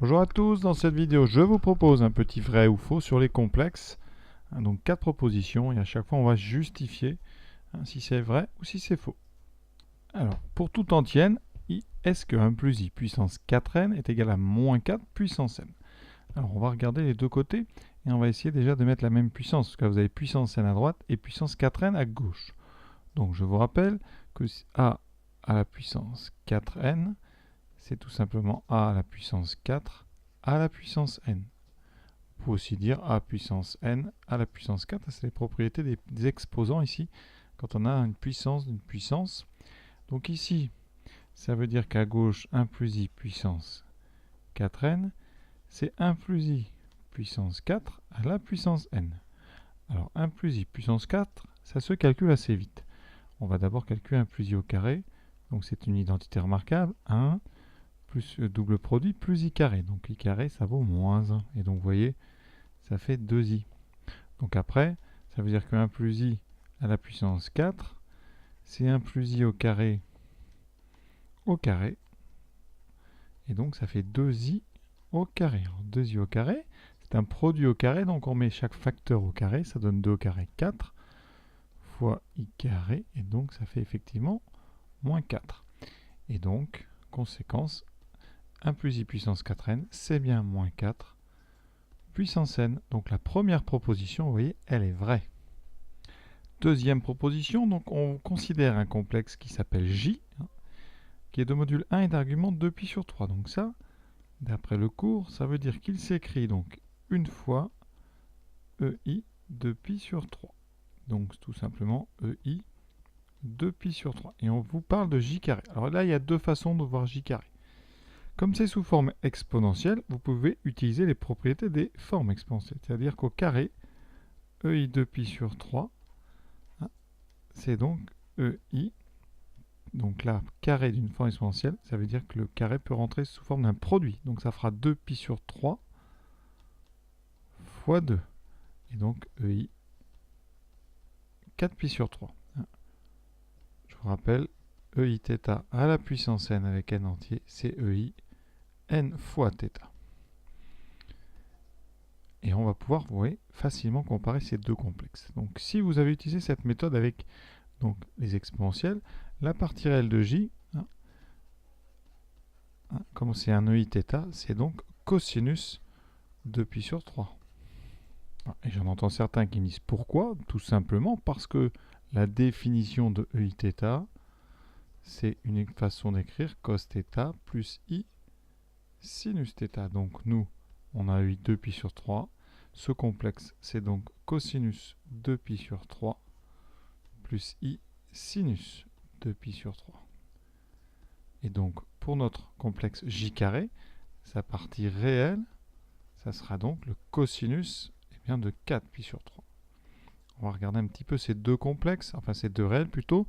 Bonjour à tous, dans cette vidéo je vous propose un petit vrai ou faux sur les complexes. Donc 4 propositions et à chaque fois on va justifier si c'est vrai ou si c'est faux. Alors pour tout entienne, est-ce que 1 plus i puissance 4n est égal à moins 4 puissance n? Alors on va regarder les deux côtés et on va essayer déjà de mettre la même puissance, parce que là vous avez puissance n à droite et puissance 4n à gauche. Donc je vous rappelle que a à la puissance 4n, c'est tout simplement a à la puissance 4 à la puissance n. On peut aussi dire a puissance n à la puissance 4, c'est les propriétés des exposants ici, quand on a une puissance d'une puissance. Donc ici, ça veut dire qu'à gauche, 1 plus i puissance 4n, c'est 1 plus i puissance 4 à la puissance n. Alors 1 plus i puissance 4, ça se calcule assez vite. On va d'abord calculer 1 plus i au carré, donc c'est une identité remarquable, 1 plus double produit plus i carré. Donc i carré, ça vaut moins 1. Et donc vous voyez, ça fait 2i. Donc après, ça veut dire que 1 plus i à la puissance 4, c'est 1 plus i au carré. Et donc ça fait 2i au carré. Alors 2i au carré, c'est un produit au carré, donc on met chaque facteur au carré, ça donne 2 au carré 4 fois i carré, et donc ça fait effectivement moins 4. Et donc, conséquence, 1 plus i puissance 4n, c'est bien moins 4 puissance n. Donc la première proposition, vous voyez, elle est vraie. Deuxième proposition, donc on considère un complexe qui s'appelle J, qui est de module 1 et d'argument 2π sur 3. Donc ça, d'après le cours, ça veut dire qu'il s'écrit donc une fois EI 2π sur 3. Donc tout simplement EI 2π sur 3. Et on vous parle de J carré. Alors là, il y a deux façons de voir J carré. Comme c'est sous forme exponentielle, vous pouvez utiliser les propriétés des formes exponentielles. C'est-à-dire qu'au carré, EI 2π sur 3, c'est donc EI. Donc là, carré d'une forme exponentielle, ça veut dire que le carré peut rentrer sous forme d'un produit. Donc ça fera 2π sur 3 fois 2. Et donc EI 4π sur 3. Je vous rappelle, EI θ à la puissance n avec n entier, c'est EI n fois θ. Et on va pouvoir, vous voyez, facilement comparer ces deux complexes. Donc si vous avez utilisé cette méthode avec donc, les exponentielles, la partie réelle de j, comme c'est un EIθ, c'est donc cosinus 2π sur 3. Et j'en entends certains qui me disent pourquoi? Tout simplement parce que la définition de EIθ, c'est une façon d'écrire cos θ plus i sinus θ. Donc nous, on a eu 2π sur 3. Ce complexe, c'est donc cosinus 2π sur 3 plus i sinus 2π sur 3. Et donc, pour notre complexe j carré, sa partie réelle, ça sera donc le cosinus de 4π sur 3. On va regarder un petit peu ces deux complexes, enfin ces deux réels plutôt.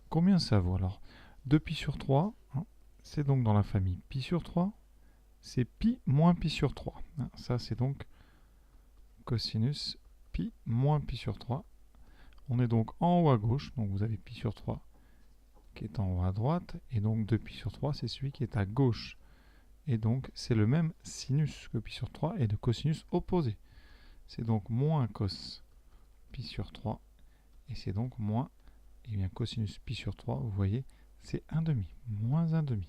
Combien ça vaut? Alors, 2π sur 3, c'est donc dans la famille π sur 3, c'est π moins π sur 3. Ça, c'est donc cosinus π moins π sur 3. On est donc en haut à gauche, donc vous avez π sur 3 qui est en haut à droite, et donc 2π sur 3, c'est celui qui est à gauche. Et donc, c'est le même sinus que π sur 3 et de cosinus opposé. C'est donc moins cos π sur 3, et c'est donc moins, et bien cosinus π sur 3, vous voyez, c'est 1,5, moins 1,5.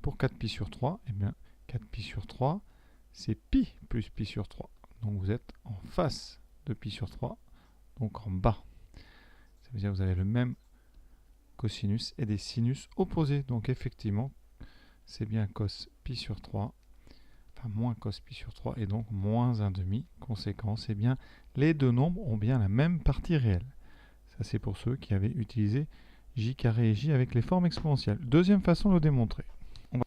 Pour 4π sur 3, et bien 4π sur 3, c'est π plus π sur 3. Donc vous êtes en face de π sur 3, donc en bas. Ça veut dire que vous avez le même cosinus et des sinus opposés. Donc effectivement, c'est bien cos π sur 3, enfin moins cos π sur 3, et donc moins 1,5. Conséquence, eh bien, les deux nombres ont bien la même partie réelle. Ça, c'est pour ceux qui avaient utilisé j carré et j avec les formes exponentielles. Deuxième façon de le démontrer.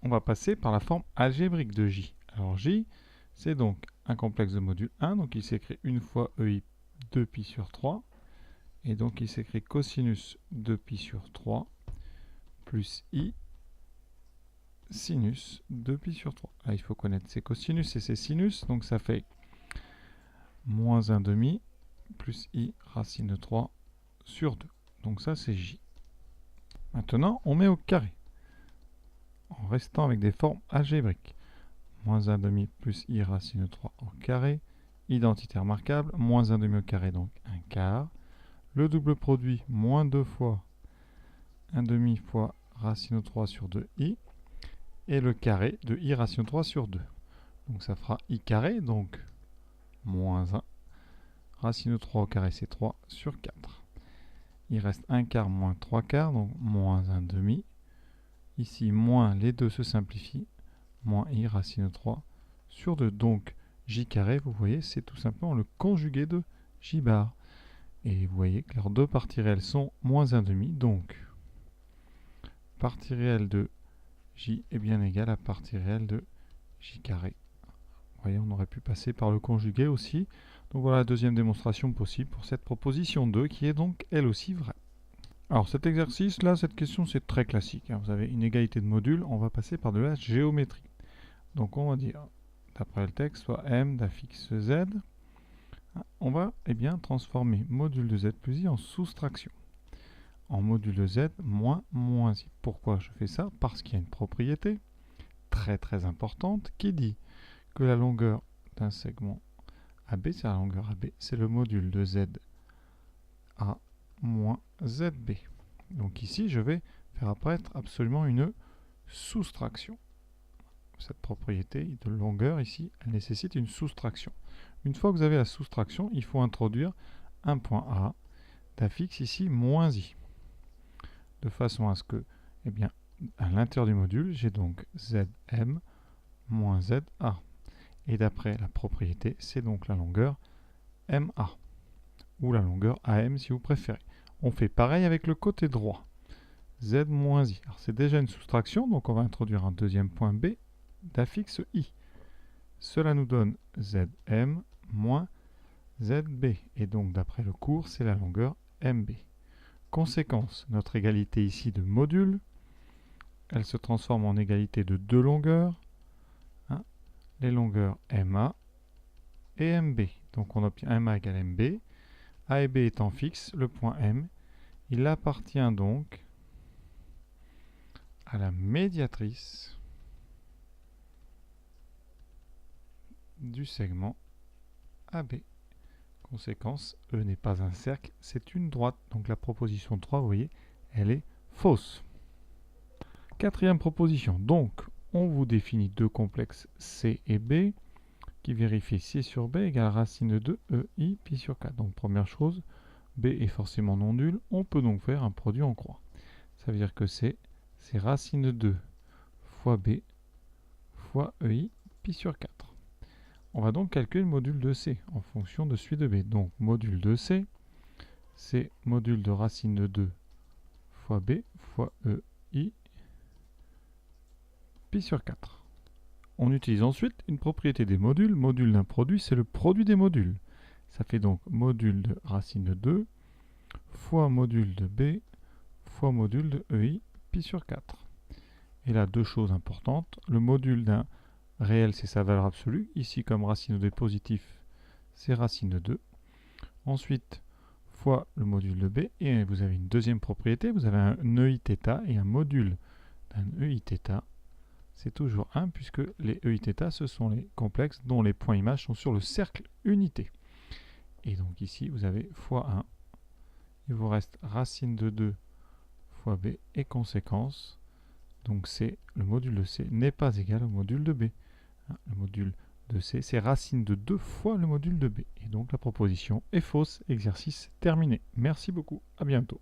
On va passer par la forme algébrique de j. Alors j, c'est donc un complexe de module 1, donc il s'écrit une fois EI 2π sur 3, et donc il s'écrit cosinus 2π sur 3 plus i sinus 2π sur 3. Là, il faut connaître ses cosinus et ses sinus, donc ça fait moins 1,5 plus i racine de 3 sur 2. Donc ça, c'est j. Maintenant, on met au carré, en restant avec des formes algébriques. moins 1 demi plus I racine de 3 au carré. Identité remarquable, moins 1 demi au carré, donc 1 quart. Le double produit, moins 2 fois 1 demi fois racine de 3 sur 2i. Et le carré de I racine de 3 sur 2. Donc ça fera I carré, donc moins 1. Racine de 3 au carré, c'est 3 sur 4. Il reste 1 quart moins 3 quarts, donc moins 1 demi. Ici, moins, les deux se simplifient. Moins I racine de 3 sur 2. Donc, J carré, vous voyez, c'est tout simplement le conjugué de J bar. Et vous voyez que leurs deux parties réelles sont moins 1 demi. Donc, partie réelle de J est bien égale à partie réelle de J carré. Vous voyez, on aurait pu passer par le conjugué aussi. Donc voilà la deuxième démonstration possible pour cette proposition 2 qui est donc elle aussi vraie. Alors cet exercice là, cette question c'est très classique. Vous avez une égalité de modules, on va passer par de la géométrie. Donc on va dire, d'après le texte, soit M d'affixe Z. On va transformer module de Z plus I en soustraction. En module de Z moins I. Pourquoi je fais ça? Parce qu'il y a une propriété très importante qui dit que la longueur d'un segment AB, c'est la longueur AB, c'est le module de ZA moins ZB. Donc ici, je vais faire apparaître absolument une soustraction. Cette propriété de longueur ici, elle nécessite une soustraction. Une fois que vous avez la soustraction, il faut introduire un point A d'affixe ici moins I. De façon à ce que, à l'intérieur du module, j'ai donc ZM moins ZA. Et d'après la propriété, c'est donc la longueur MA, ou la longueur AM si vous préférez. On fait pareil avec le côté droit. Z moins I. Alors c'est déjà une soustraction, donc on va introduire un deuxième point B d'affixe I. Cela nous donne ZM moins ZB. Et donc d'après le cours, c'est la longueur MB. Conséquence, notre égalité ici de module, elle se transforme en égalité de deux longueurs. Les longueurs MA et MB. Donc on obtient MA égale MB. A et B étant fixes, le point M, il appartient donc à la médiatrice du segment AB. Conséquence, E n'est pas un cercle, c'est une droite. Donc la proposition 3, vous voyez, elle est fausse. Quatrième proposition. Donc, on vous définit deux complexes C et B qui vérifient C sur B égale racine de 2 EI pi sur 4. Donc première chose, B est forcément non nul. On peut donc faire un produit en croix. Ça veut dire que C, c'est racine de 2 fois B fois EI pi sur 4. On va donc calculer le module de C en fonction de celui de B. Donc module de C, c'est module de racine de 2 fois B fois EI pi sur 4. On utilise ensuite une propriété des modules. Module d'un produit, c'est le produit des modules. Ça fait donc module de racine de 2 fois module de B fois module de EI pi sur 4. Et là, deux choses importantes. Le module d'un réel, c'est sa valeur absolue. Ici, comme racine de 2 positif, c'est racine de 2. Ensuite, fois le module de B. Et vous avez une deuxième propriété. Vous avez un EIθ et un module d'un EIθ. C'est toujours 1 puisque les EIθ, ce sont les complexes dont les points images sont sur le cercle unité. Et donc ici, vous avez fois 1. Il vous reste racine de 2 fois B et conséquence. Donc C, le module de C n'est pas égal au module de B. Le module de C, c'est racine de 2 fois le module de B. Et donc la proposition est fausse. Exercice terminé. Merci beaucoup. À bientôt.